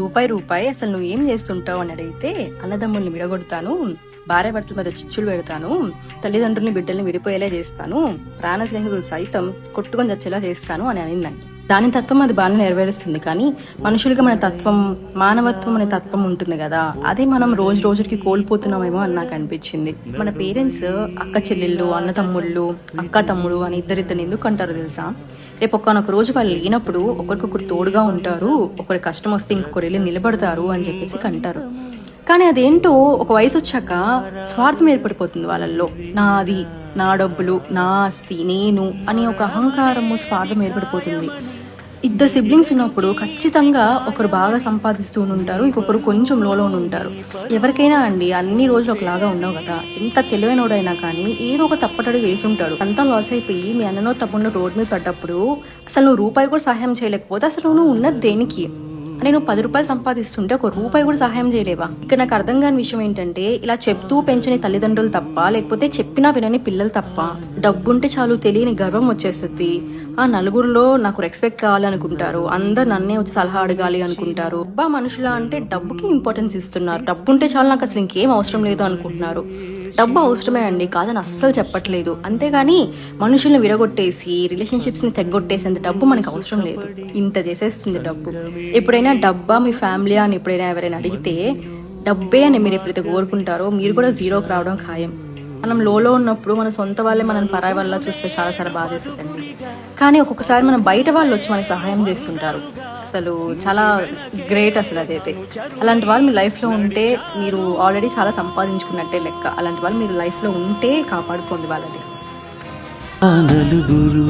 రూపాయి రూపాయి అసలు నువ్వు ఏం చేస్తుంటావు అని అడిగితే అన్నదమ్ముల్ని విడగొడతాను, భార్య భర్తల మీద చిచ్చులు పెడతాను, తల్లిదండ్రుల్ని బిడ్డల్ని విడిపోయేలా చేస్తాను, ప్రాణ స్నేహితులు సైతం కొట్టుకొని చచ్చేలా చేస్తాను అని అనిందండి. దాని తత్వం అది బాగా నెరవేరుస్తుంది. కానీ మనుషులుగా మన తత్వం, మానవత్వం అనే తత్వం ఉంటుంది కదా, అదే మనం రోజు రోజుకి కోల్పోతున్నామేమో అని నాకు అనిపించింది. మన పేరెంట్స్ అక్క చెల్లెళ్ళు, అన్న తమ్ముళ్ళు, అక్క తమ్ముడు అని ఇద్దరిద్దరిని ఎందుకు అంటారో తెలుసా? రేపు ఒక్కనొక రోజు వాళ్ళు లేనప్పుడు ఒకరికొకరు తోడుగా ఉంటారు, ఒకరి కష్టం వస్తే ఇంకొకరు వెళ్ళి నిలబడతారు అని చెప్పేసి కంటారు. కానీ అదేంటో ఒక వయసు వచ్చాక స్వార్థం ఏర్పడిపోతుంది వాళ్ళల్లో. నాది, నా డబ్బులు, నా ఆస్తి, నేను అనే ఒక అహంకారము, స్వార్థం ఏర్పడిపోతుంది. ఇద్దరు సిబ్లింగ్స్ ఉన్నప్పుడు ఖచ్చితంగా ఒకరు బాగా సంపాదిస్తూ ఉంటారు, ఇంకొకరు కొంచెం లోలో ఉంటారు. ఎవరికైనా అండి అన్ని రోజులు ఒకలాగా ఉన్నావు కదా, ఎంత తెలివైనోడైనా కానీ ఏదో ఒక తప్పటడుగు వేసి ఉంటాడు. అంతా లాస్ అయిపోయి మీ అన్ననో తమ్ముడో రోడ్ మీద పడ్డప్పుడు అసలు నువ్వు రూపాయి కూడా సహాయం చేయలేకపోతే అసలు నువ్వు ఉన్నది దేనికి? నేను 10 రూపాయలు సంపాదిస్తుంటే 1 రూపాయి కూడా సహాయం చేయలేవా? ఇక్కడ నాకు అర్థం కాని విషయం ఏంటంటే, ఇలా చెప్తూ పెంచని తల్లిదండ్రులు తప్ప, లేకపోతే చెప్పినా వినని పిల్లలు తప్ప. డబ్బుంటే చాలు తెలియని గర్వం వచ్చేస్తుంది. ఆ నలుగురిలో నాకు రెస్పెక్ట్ కావాలనుకుంటారు, అందరు నన్నే వచ్చి సలహా అడగాలి అనుకుంటారు. మనుషుల అంటే డబ్బుకి ఇంపార్టెన్స్ ఇస్తున్నారు. డబ్బుంటే చాలు, నాకు అసలు ఇంకేం అవసరం లేదు అనుకుంటున్నారు. డబ్బు అవసరమే అండి, కాదని అస్సలు చెప్పట్లేదు. అంతేగాని మనుషుల్ని విడగొట్టేసి, రిలేషన్షిప్స్ని తెగ్గొట్టేసేంత డబ్బు మనకు అవసరం లేదు. ఇంత చేసేస్తుంది డబ్బు. ఎప్పుడైనా డబ్బా మీ ఫ్యామిలీ అని ఎప్పుడైనా ఎవరైనా అడిగితే డబ్బే అని మీరు ఎప్పుడైతే కోరుకుంటారో మీరు కూడా జీరోకి రావడం ఖాయం. మనం లోలో ఉన్నప్పుడు మన సొంత వాళ్ళే మనం పరాయి వల్ల చూస్తే చాలా బాధేస్తుందండి. కానీ ఒక్కొక్కసారి మనం బయట వాళ్ళు వచ్చి మనకి సహాయం చేస్తుంటారు. అసలు చాలా గ్రేట్ అసలు అదైతే. అలాంటి వాళ్ళు మీ లైఫ్లో ఉంటే మీరు ఆల్రెడీ చాలా సంపాదించుకున్నట్టే లెక్క. అలాంటి వాళ్ళు మీరు లైఫ్లో ఉంటే కాపాడుకోండి వాళ్ళని. ఆ నలుగురు